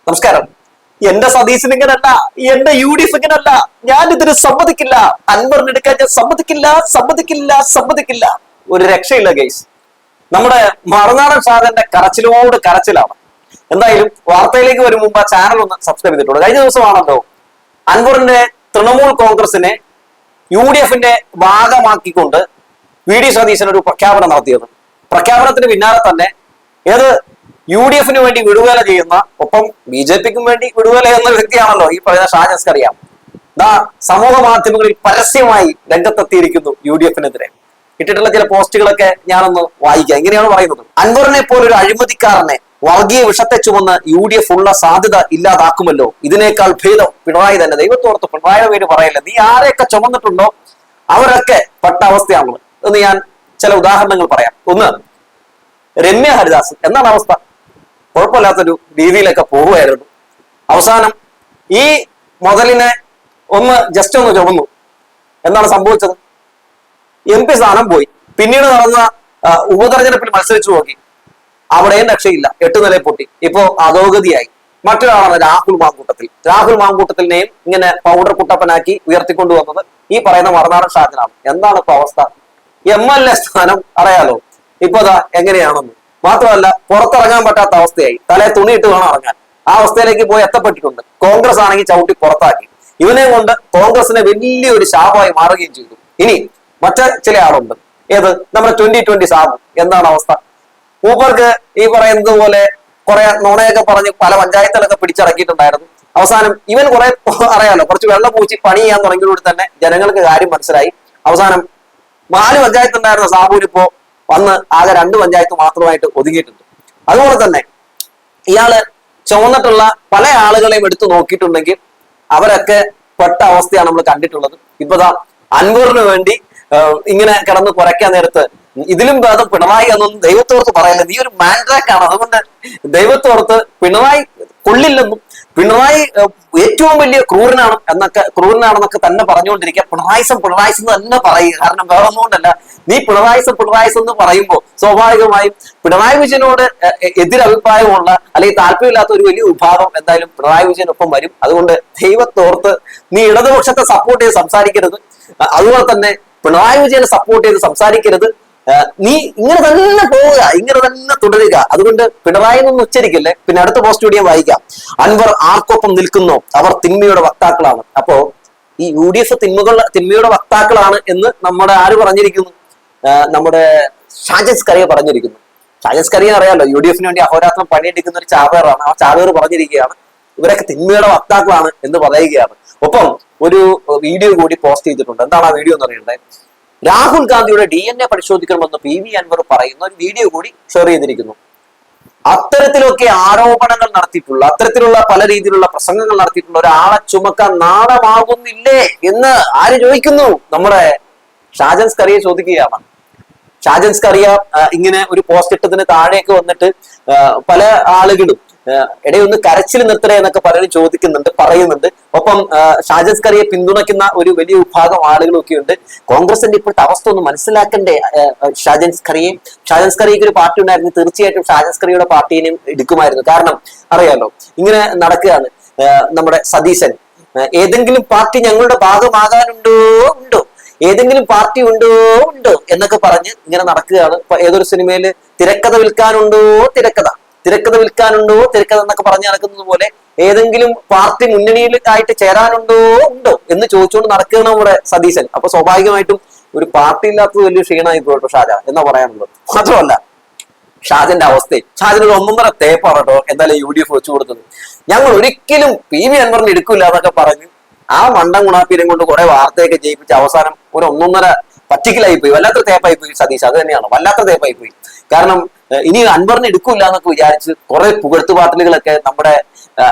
നമസ്കാരം. എന്റെ സതീശൻ ഇങ്ങനല്ല, എന്റെ UDF ഇങ്ങനല്ല, ഞാൻ ഇതിന് സമ്മതിക്കില്ല, അൻവറിന് എടുക്കാൻ ഞാൻ സമ്മതിക്കില്ല, സമ്മതിക്കില്ല, സമ്മതിക്കില്ല. ഒരു രക്ഷയില്ല ഗൈസ്. നമ്മുടെ മറുനാടൻ ഷാജന്റെ കരച്ചിലോട് കരച്ചിലാണ്. എന്തായാലും വാർത്തയിലേക്ക് വരും മുമ്പ് ആ ചാനൽ ഒന്ന് സബ്സ്ക്രൈബ് ചെയ്തിട്ടുണ്ട്. കഴിഞ്ഞ ദിവസമാണല്ലോ അൻവറിന്റെ തൃണമൂൽ കോൺഗ്രസിനെ UDFന്റെ ഭാഗമാക്കിക്കൊണ്ട് VD സതീശൻ ഒരു പ്രഖ്യാപനം നടത്തിയത്. പ്രഖ്യാപനത്തിന് പിന്നാലെ തന്നെ ഏത് UDFന് വേണ്ടി വിടുവേല ചെയ്യുന്ന, ഒപ്പം BJPക്കും വേണ്ടി വിടുവേല ചെയ്യുന്ന വ്യക്തിയാണല്ലോ ഈ പറയുന്ന ഷാജൻ സ്കറിയ. സമൂഹ മാധ്യമങ്ങളിൽ പരസ്യമായി രംഗത്തെത്തിയിരിക്കുന്നു UDFനെതിരെ. ഇട്ടിട്ടുള്ള ചില പോസ്റ്റുകളൊക്കെ ഞാനൊന്ന് വായിക്കാം. എങ്ങനെയാണ് പറയുന്നത്: അൻവറിനെ പോലൊരു അഴിമതിക്കാരനെ വർഗീയ വിഷത്തെ ചുമന്ന് UDF ഉള്ള സാധ്യത ഇല്ലാതാക്കുമല്ലോ. ഇതിനേക്കാൾ ഭേദം പിണറായി തന്നെ. ദൈവത്തോർത്ത് പിണറായിയുടെ പേര് പറയില്ല. നീ ആരെയൊക്കെ ചുമന്നിട്ടുണ്ടോ അവരൊക്കെ പെട്ട അവസ്ഥയാണുള്ളത് എന്ന് ഞാൻ ചില ഉദാഹരണങ്ങൾ പറയാം. ഒന്ന്, രമ്യ ഹരിദാസ്. എന്താണ് അവസ്ഥ? കുഴപ്പമില്ലാത്തൊരു രീതിയിലൊക്കെ പോവുകയായിരുന്നു. അവസാനം ഈ മുതലിനെ ജസ്റ്റ് ഒന്ന് ചുമന്നു. എന്താണ് സംഭവിച്ചത്? MP സ്ഥാനം പോയി. പിന്നീട് നടന്ന ഉപതെരഞ്ഞെടുപ്പിൽ മത്സരിച്ചു നോക്കി, അവിടെയും രക്ഷയില്ല. 8 നില പൊട്ടി. ഇപ്പോ അധോഗതിയായി. മറ്റൊരാളാണ് രാഹുൽ മാങ്കൂട്ടത്തിനെയും ഇങ്ങനെ പൗഡർ കുട്ടപ്പനാക്കി ഉയർത്തിക്കൊണ്ടുവന്നത് ഈ പറയുന്ന മറുനാടൻ ഷാജനാണ്. എന്താണ് ഇപ്പൊ അവസ്ഥ? MLA സ്ഥാനം അറിയാലോ ഇപ്പൊ എങ്ങനെയാണെന്ന്. മാത്രമല്ല, പുറത്തിറങ്ങാൻ പറ്റാത്ത അവസ്ഥയായി. തലേ തുണിയിട്ട് വേണം ഇറങ്ങാൻ. ആ അവസ്ഥയിലേക്ക് പോയി എത്തപ്പെട്ടിട്ടുണ്ട്. കോൺഗ്രസ് ആണെങ്കിൽ ചവിട്ടി പുറത്താക്കി. ഇവനെ കൊണ്ട് കോൺഗ്രസിനെ വലിയൊരു ശാപമായി മാറുകയും ചെയ്തു. ഇനി മറ്റു ചില ആളുണ്ട്. ഏത്? നമ്മുടെ 2020 സാബു. എന്താണ് അവസ്ഥ? മൂപ്പർക്ക് ഈ പറയുന്നത് പോലെ കുറെ നുണയൊക്കെ പറഞ്ഞ് പല പഞ്ചായത്തുകളൊക്കെ പിടിച്ചിറക്കിയിട്ടുണ്ടായിരുന്നു. അവസാനം ഇവൻ കുറെ അറിയാലോ, കുറച്ച് വെള്ളം പൂച്ചി പണി ചെയ്യാൻ തുടങ്ങിയതോടെ തന്നെ ജനങ്ങൾക്ക് കാര്യം മനസ്സിലായി. അവസാനം 4 പഞ്ചായത്ത് ഉണ്ടായിരുന്ന സാബുവിനിപ്പോ വന്ന് ആകെ 2 പഞ്ചായത്ത് മാത്രമായിട്ട് ഒതുങ്ങിയിട്ടുണ്ട്. അതുപോലെ തന്നെ ഇയാള് ചുമന്നിട്ടുള്ള പല ആളുകളെയും എടുത്തു നോക്കിയിട്ടുണ്ടെങ്കിൽ അവരൊക്കെ പെട്ട അവസ്ഥയാണ് നമ്മൾ കണ്ടിട്ടുള്ളത്. ഇപ്പതാ അൻവറിന് വേണ്ടി ഇങ്ങനെ കിടന്ന് കുറയ്ക്കാൻ നേരത്ത് ഇതിലും ഭേദം പിണറായി എന്നൊന്നും ദൈവത്തോർത്ത് പറയല്ല. നീ ഒരു മാൻഡ്രാക്കാണ്. അതുകൊണ്ട് ദൈവത്തോർത്ത് പിണറായി കൊള്ളില്ലെന്നും പിണറായി ഏറ്റവും വലിയ ക്രൂരനാണെന്നൊക്കെ തന്നെ പറഞ്ഞുകൊണ്ടിരിക്കുക. പിണറായിസം തന്നെ പറയുക. കാരണം വേറെ ഒന്നുകൊണ്ടല്ല, നീ പിണറായിസം എന്ന് പറയുമ്പോൾ സ്വാഭാവികമായും പിണറായി വിജയനോട് എതിരഭിപ്രായമുള്ള അല്ലെങ്കിൽ താല്പര്യമില്ലാത്ത ഒരു വലിയ വിഭാഗം എന്തായാലും പിണറായി വിജയനൊപ്പം വരും. അതുകൊണ്ട് ദൈവത്തോർത്ത് നീ ഇടതുപക്ഷത്തെ സപ്പോർട്ട് ചെയ്ത് സംസാരിക്കരുത്. അതുപോലെ തന്നെ പിണറായി വിജയനെ സപ്പോർട്ട് ചെയ്ത് സംസാരിക്കരുത്. നീ ഇങ്ങനെ തന്നെ പോവുക, ഇങ്ങനെ തന്നെ തുടരുക. അതുകൊണ്ട് പിണറായി ഒന്നും ഉച്ചരിക്കില്ലേ. പിന്നെ അടുത്ത പോസ്റ്റ് കൂടി ഞാൻ വായിക്കാം. അൻവർ ആർക്കൊപ്പം നിൽക്കുന്നോ അവർ തിന്മയുടെ വക്താക്കളാണ്. അപ്പോ ഈ UDF തിന്മയുടെ വക്താക്കളാണ് എന്ന് നമ്മുടെ ആര് പറഞ്ഞിരിക്കുന്നു? നമ്മുടെ ഷാജൻ സ്കറിയ പറഞ്ഞിരിക്കുന്നു. ഷാജൻ സ്കറിയ അറിയാലോ, UDFന് വേണ്ടി അഹോരാത്രം പണിയെടുക്കുന്ന ഒരു ചാവേറാണ്. ആ ചാവേർ പറഞ്ഞിരിക്കുകയാണ് ഇവരൊക്കെ തിന്മയുടെ വക്താക്കളാണ് എന്ന് പറയുകയാണ്. ഒപ്പം ഒരു വീഡിയോ കൂടി പോസ്റ്റ് ചെയ്തിട്ടുണ്ട്. എന്താണ് ആ വീഡിയോ എന്ന് അറിയണ്ടേ? രാഹുൽ ഗാന്ധിയുടെ DNA പരിശോധിക്കണമെന്ന് PV അൻവർ പറയുന്ന ഒരു വീഡിയോ കൂടി ഷെയർ ചെയ്തിരിക്കുന്നു. അത്തരത്തിലൊക്കെ ആരോപണങ്ങൾ നടത്തിയിട്ടുള്ള, അത്തരത്തിലുള്ള പല രീതിയിലുള്ള പ്രസംഗങ്ങൾ നടത്തിയിട്ടുള്ള ഒരാളെ ചുമക്കാൻ നാണമാകുന്നില്ലേ എന്ന് ആര് ചോദിക്കുന്നു? നമ്മുടെ ഷാജൻ സ്കറിയ ചോദിക്കുകയാണ്. ഷാജൻ സ്കറിയ ഇങ്ങനെ ഒരു പോസ്റ്റ് ഇട്ടതിന് താഴേക്ക് വന്നിട്ട് പല ആളുകളും ഇടയൊന്ന് കരച്ചിൽ നിർത്തണേ എന്നൊക്കെ പലരും പറയുന്നുണ്ട്. ഒപ്പം ഷാജൻ സ്കറിയെ പിന്തുണയ്ക്കുന്ന ഒരു വലിയ വിഭാഗം ആളുകളൊക്കെ ഉണ്ട്. കോൺഗ്രസിന്റെ ഇപ്പോഴത്തെ അവസ്ഥ ഒന്ന് മനസ്സിലാക്കണ്ടേ ഷാജൻ സ്കറിയക്ക് ഒരു പാർട്ടി ഉണ്ടായിരുന്നു. തീർച്ചയായിട്ടും ഷാജൻ സ്കറിയുടെ പാർട്ടീനെയും എടുക്കുമായിരുന്നു. കാരണം അറിയാലോ, ഇങ്ങനെ നടക്കുകയാണ് നമ്മുടെ സതീശൻ. ഏതെങ്കിലും പാർട്ടി ഞങ്ങളുടെ ഭാഗമാകാനുണ്ടോ ഏതെങ്കിലും പാർട്ടി ഉണ്ടോ എന്നൊക്കെ പറഞ്ഞ് ഇങ്ങനെ നടക്കുകയാണ്. ഏതൊരു സിനിമയില് തിരക്കഥ വിൽക്കാനുണ്ടോ തിരക്കഥ എന്നൊക്കെ പറഞ്ഞ് നടക്കുന്നത് പോലെ ഏതെങ്കിലും പാർട്ടി മുന്നണിയിലായിട്ട് ചേരാനുണ്ടോ എന്ന് ചോദിച്ചുകൊണ്ട് നടക്കുകയാണ് നമ്മുടെ സതീശൻ. അപ്പൊ സ്വാഭാവികമായിട്ടും ഒരു പാർട്ടി ഇല്ലാത്തത് വലിയ ക്ഷീണമായി പോയിട്ടോ ഷാജ എന്നാ പറയാനുള്ളത്. മാത്രമല്ല, ഷാജന്റെ അവസ്ഥയും ഷാജൻ ഒരു 1.5 തേപ്പാണ് കേട്ടോ എന്തായാലും UDF വെച്ചു കൊടുത്തത്. ഞങ്ങൾ ഒരിക്കലും PV അൻവറിന് എടുക്കില്ല എന്നൊക്കെ പറഞ്ഞ് ആ മണ്ടം ഗുണാപ്പീരം കൊണ്ട് കുറെ വാർത്തയൊക്കെ ജയിപ്പിച്ച് അവസാനം ഒരു 1.5 പറ്റിക്കലായി പോയി. വല്ലാത്ത തേപ്പായി പോയി സതീശ്. അത് തന്നെയാണ്, വല്ലാത്ത തേപ്പായി പോയി. കാരണം ഇനി അൻവറിന് എടുക്കൂല എന്നൊക്കെ വിചാരിച്ച് കുറെ പുകഴ്ത്തുപാട്ടലുകളൊക്കെ നമ്മുടെ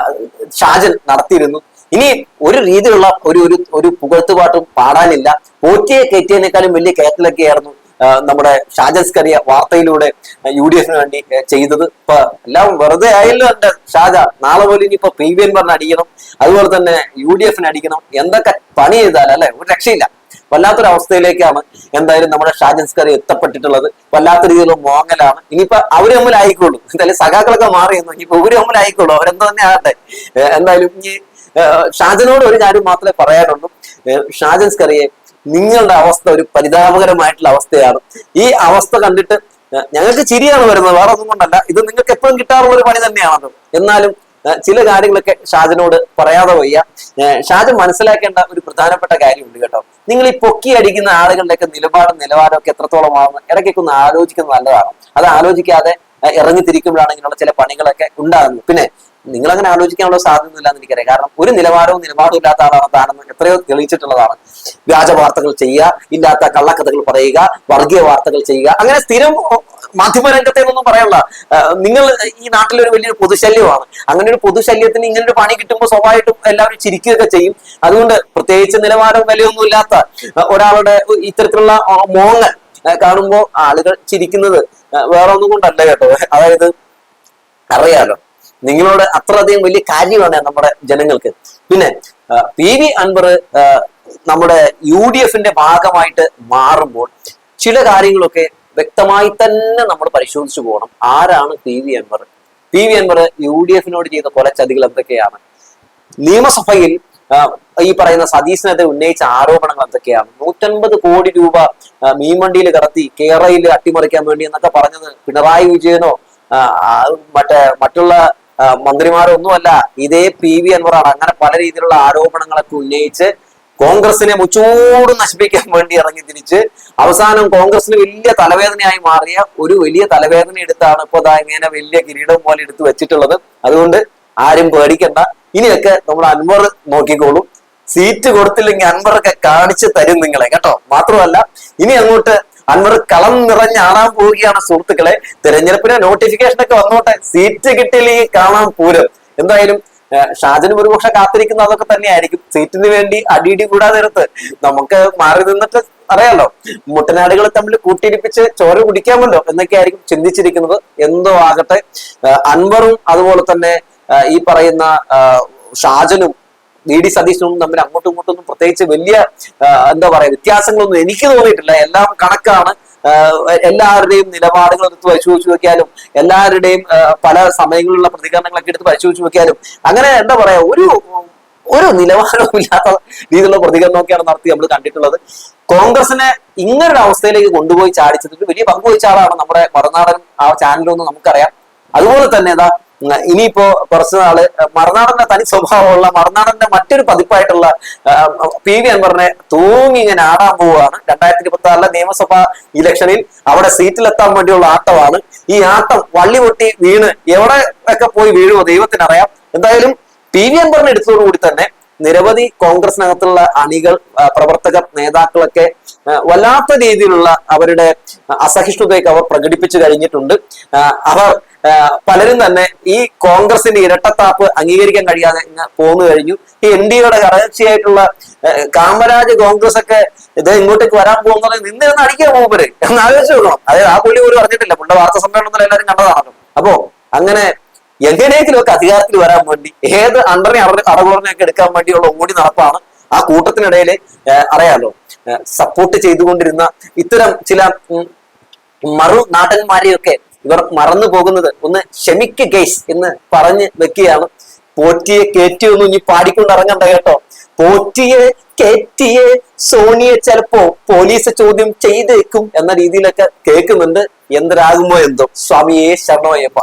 ഷാജൻ നടത്തിയിരുന്നു. ഇനി ഒരു രീതിയിലുള്ള ഒരു പുകഴ്ത്തുപാട്ടും പാടാനില്ല. പോറ്റിയെ കയറ്റിയതിനേക്കാളും വലിയ കയറ്റലൊക്കെയായിരുന്നു നമ്മുടെ ഷാജൻ സ്കറിയ വാർത്തയിലൂടെ UDFന് വേണ്ടി ചെയ്തത്. ഇപ്പൊ എല്ലാം വെറുതെ ആയല്ലോ എന്റെ ഷാജ. നാളെ പോലെ ഇനിയിപ്പോ PV അൻവറിന് അടിക്കണം, അതുപോലെ തന്നെ UDFന് അടിക്കണം. എന്തൊക്കെ പണി ചെയ്താലല്ലേ ഒരു രക്ഷയില്ല. വല്ലാത്തൊരു അവസ്ഥയിലേക്കാണ് എന്തായാലും നമ്മുടെ ഷാജൻസ്കറി എത്തപ്പെട്ടിട്ടുള്ളത്. വല്ലാത്ത രീതിയിലുള്ള മോങ്ങലാണ്. ഇനിയിപ്പോ അവര് തമ്മിലായിക്കോളൂ, എന്തായാലും സഖാക്കളൊക്കെ മാറിയെന്നു, ഇനിയിപ്പോ ഇവര് തമ്മിലായിക്കോളൂ, അവരെന്തോ തന്നെ ആകട്ടെ. എന്തായാലും ഇനി ഷാജനോട് ഒരു കാര്യം മാത്രമേ പറയാനുള്ളൂ. ഷാജൻസ്കറിയെ, നിങ്ങളുടെ അവസ്ഥ ഒരു പരിതാപകരമായിട്ടുള്ള അവസ്ഥയാണ്. ഈ അവസ്ഥ കണ്ടിട്ട് ഞങ്ങൾക്ക് ചിരിയാണ് വരുന്നത്, വേറെ ഒന്നും കൊണ്ടല്ല. ഇത് നിങ്ങൾക്ക് എപ്പോഴും കിട്ടാറുള്ള ഒരു പണി തന്നെയാണത്. എന്നാലും ചില കാര്യങ്ങളൊക്കെ ഷാജനോട് പറയാതെ വയ്യ. ഷാജൻ മനസ്സിലാക്കേണ്ട ഒരു പ്രധാനപ്പെട്ട കാര്യമുണ്ട് കേട്ടോ. നിങ്ങൾ ഈ പൊക്കി അടിക്കുന്ന ആളുകളുടെയൊക്കെ നിലവാരവും ഒക്കെ എത്രത്തോളമാണെന്ന് ഇടയ്ക്കൊക്കെ ഒന്ന് ആലോചിക്കുന്നത് നല്ലതാണ്. അത് ആലോചിക്കാതെ ഇറങ്ങി തിരിക്കുമ്പോഴാണ് ഇങ്ങനെയുള്ള ചില പണികളൊക്കെ ഉണ്ടാകുന്നത്. പിന്നെ നിങ്ങൾ അങ്ങനെ ആലോചിക്കാനുള്ള സാധ്യതയില്ല എന്ന് എനിക്കറിയാം. കാരണം ഒരു നിലവാരവും ഇല്ലാത്ത ആളാണ് താനെന്ന് എത്രയോ തെളിയിച്ചിട്ടുള്ളതാണ്. വ്യാജ വാർത്തകൾ ചെയ്യുക, ഇല്ലാത്ത കള്ളക്കഥകൾ പറയുക, വർഗീയ വാർത്തകൾ ചെയ്യുക, അങ്ങനെ സ്ഥിരം മാധ്യമരംഗത്തെ ഒന്നും പറയണ്ട. നിങ്ങൾ ഈ നാട്ടിലൊരു വലിയൊരു പൊതുശല്യമാണ്. അങ്ങനെ ഒരു പൊതുശല്യത്തിന് ഇങ്ങനെ ഒരു പണി കിട്ടുമ്പോൾ സ്വാഭാവികമായിട്ടും എല്ലാവരും ചിരിക്കുകയൊക്കെ ചെയ്യും. അതുകൊണ്ട് പ്രത്യേകിച്ച് നിലവാരവും വിലയൊന്നും ഇല്ലാത്ത ഒരാളുടെ ഇത്തരത്തിലുള്ള മോങ്ങൽ കാണുമ്പോൾ ആളുകൾ ചിരിക്കുന്നത് വേറെ ഒന്നും കൊണ്ടല്ല കേട്ടോ. അതായത് അറിയാലോ, നിങ്ങളോട് അത്രയധികം വലിയ കാര്യമാണ് നമ്മുടെ ജനങ്ങൾക്ക്. പിന്നെ PV അൻവർ നമ്മുടെ UDFന്റെ ഭാഗമായിട്ട് മാറുമ്പോൾ ചില കാര്യങ്ങളൊക്കെ വ്യക്തമായി തന്നെ നമ്മൾ പരിശോധിച്ചു പോകണം. ആരാണ് PV അൻവർ? PV അൻവർ UDFനോട് ചെയ്ത കൊലച്ചതികൾ എന്തൊക്കെയാണ്? നിയമസഭയിൽ ഈ പറയുന്ന സതീശനെതിരെ ഉന്നയിച്ച ആരോപണങ്ങൾ എന്തൊക്കെയാണ്? 150 കോടി രൂപ മീൻവണ്ടിയിൽ കടത്തി കേരളയിൽ അട്ടിമറിക്കാൻ വേണ്ടി എന്നൊക്കെ പറഞ്ഞത് പിണറായി വിജയനോ മറ്റുള്ള മന്ത്രിമാരോ ഒന്നുമല്ല, ഇതേ PV അൻവറാണ്. അങ്ങനെ പല രീതിയിലുള്ള ആരോപണങ്ങളൊക്കെ ഉന്നയിച്ച് കോൺഗ്രസിനെ മുച്ചൂട് നശിപ്പിക്കാൻ വേണ്ടി ഇറങ്ങി തിരിച്ച് അവസാനം കോൺഗ്രസിന് വലിയ തലവേദനയായി മാറിയ ഒരു വലിയ തലവേദന എടുത്താണ് ഇപ്പൊ ഇങ്ങനെ വലിയ കിരീടം പോലെ എടുത്ത് വെച്ചിട്ടുള്ളത്. അതുകൊണ്ട് ആരും പേടിക്കണ്ട. ഇനിയൊക്കെ നമ്മൾ അൻവർ നോക്കിക്കോളും. സീറ്റ് കൊടുത്തില്ലെങ്കിൽ അൻവറൊക്കെ കാണിച്ചു തരും നിങ്ങളെ കേട്ടോ. മാത്രമല്ല, ഇനി അങ്ങോട്ട് അൻവർ കളം നിറഞ്ഞാടാൻ പോവുകയാണ് സുഹൃത്തുക്കളെ. തെരഞ്ഞെടുപ്പിന് നോട്ടിഫിക്കേഷൻ ഒക്കെ വന്നോട്ടെ, സീറ്റ് കിട്ടിയില്ലെങ്കിൽ കാണാൻ പൂരം. എന്തായാലും ഷാജനും ഒരുപക്ഷെ കാത്തിരിക്കുന്ന അതൊക്കെ തന്നെയായിരിക്കും. സീറ്റിന് വേണ്ടി അടിയിടി കൂടാതെ നേരത്ത് നമുക്ക് മാറി നിന്നിട്ട് അറിയാലോ, മുട്ടനാടുകൾ തമ്മിൽ കൂട്ടിയിടിപ്പിച്ച് ചോര കുടിക്കാമല്ലോ എന്നൊക്കെ ആയിരിക്കും ചിന്തിച്ചിരിക്കുന്നത്. എന്തോ ആകട്ടെ, അൻവറും അതുപോലെ തന്നെ ഈ പറയുന്ന ഷാജനും VD സതീശനും തമ്മിൽ അങ്ങോട്ടും ഇങ്ങോട്ടും പ്രത്യേകിച്ച് വലിയ എന്താ പറയാ വ്യത്യാസങ്ങളൊന്നും എനിക്ക് തോന്നിയിട്ടില്ല. എല്ലാം കണക്കാണ്. എല്ലാവരുടെയും നിലപാടുകൾ എടുത്ത് പരിശോധിച്ച് വെക്കാനും എല്ലാവരുടെയും പല സമയങ്ങളിലുള്ള പ്രതികരണങ്ങളൊക്കെ എടുത്ത് പരിശോധിച്ച് വെക്കാനും അങ്ങനെ എന്താ പറയാ ഒരു നിലവാരവും ഇല്ലാത്ത രീതിയിലുള്ള പ്രതികരണമൊക്കെയാണ് നടത്തി നമ്മൾ കണ്ടിട്ടുള്ളത്. കോൺഗ്രസിനെ ഇങ്ങനൊരു അവസ്ഥയിലേക്ക് കൊണ്ടുപോയി ചാടിച്ചതിൽ വലിയ പങ്കുവഹിച്ച ആളാണ് നമ്മുടെ മറുനാടൻ ആ ചാനലൊന്നും നമുക്കറിയാം. അതുപോലെ തന്നെ ഇനിയിപ്പോ കുറച്ചു നാള് മറുനാടന്റെ തനി സ്വഭാവമുള്ള മറുനാടന്റെ മറ്റൊരു പതിപ്പായിട്ടുള്ള PV അൻവറിനെ തൂങ്ങി ഇങ്ങനെ ആടാൻ പോവുകയാണ്. 2026 നിയമസഭാ ഇലക്ഷനിൽ അവിടെ സീറ്റിലെത്താൻ വേണ്ടിയുള്ള ആട്ടമാണ്. ഈ ആട്ടം വള്ളി പൊട്ടി വീണ് എവിടെ ഒക്കെ പോയി വീഴുമോ ദൈവത്തിനറിയാം. എന്തായാലും PV അൻവറിനെ എടുത്തതോടുകൂടി തന്നെ നിരവധി കോൺഗ്രസിനകത്തുള്ള അണികൾ, പ്രവർത്തകർ, നേതാക്കളൊക്കെ വല്ലാത്ത രീതിയിലുള്ള അവരുടെ അസഹിഷ്ണുതയൊക്കെ അവർ പ്രകടിപ്പിച്ചു കഴിഞ്ഞിട്ടുണ്ട്. അവർ പലരും തന്നെ ഈ കോൺഗ്രസിന്റെ ഇരട്ടത്താപ്പ് അംഗീകരിക്കാൻ കഴിയാതെ പോന്നു കഴിഞ്ഞു. ഈ NDAയുടെ ഘടകകക്ഷിയായിട്ടുള്ള കാമരാജ് കോൺഗ്രസ് ഒക്കെ ഇത് ഇങ്ങോട്ടേക്ക് വരാൻ പോകുന്നത് നിന്ന് അടിക്കാൻ പോകുമ്പോഴേ എന്ന് ആലോചിച്ച് നോക്കണം. അതായത് ആ പുള്ളി പോലും അറിഞ്ഞിട്ടില്ല. പുള്ളിയുടെ വാർത്താ സമ്മേളനത്തിൽ എല്ലാവരും കണ്ടതാണല്ലോ. അപ്പോ അങ്ങനെ എങ്ങനെയെങ്കിലും ഒക്കെ അധികാരത്തിൽ വരാൻ വേണ്ടി ഏത് അടകുറനെയൊക്കെ എടുക്കാൻ വേണ്ടിയുള്ള ഓടി നടപ്പാണ്. ആ കൂട്ടത്തിനിടയിൽ അറിയാലോ, സപ്പോർട്ട് ചെയ്തുകൊണ്ടിരുന്ന ഇത്തരം ചില നാടന്മാരെയൊക്കെ ഇവർ മറന്നു പോകുന്നത് ഒന്ന് ക്ഷമിക്ക് കേസ് എന്ന് പറഞ്ഞ് വെക്കുകയാണ്. പോറ്റിയെ കേറ്റിയൊന്നും ഇനി പാടിക്കൊണ്ട് ഇറങ്ങണ്ട കേട്ടോ. പോറ്റിയെ കേറ്റിയെ സോണിയെ ചിലപ്പോ പോലീസ് ചോദ്യം ചെയ്തേക്കും എന്ന രീതിയിലൊക്കെ കേൾക്കുന്നുണ്ട്. എന്തരാകുമ്പോ എന്തോ. സ്വാമിയെ ശരണമയ്യപ്പ.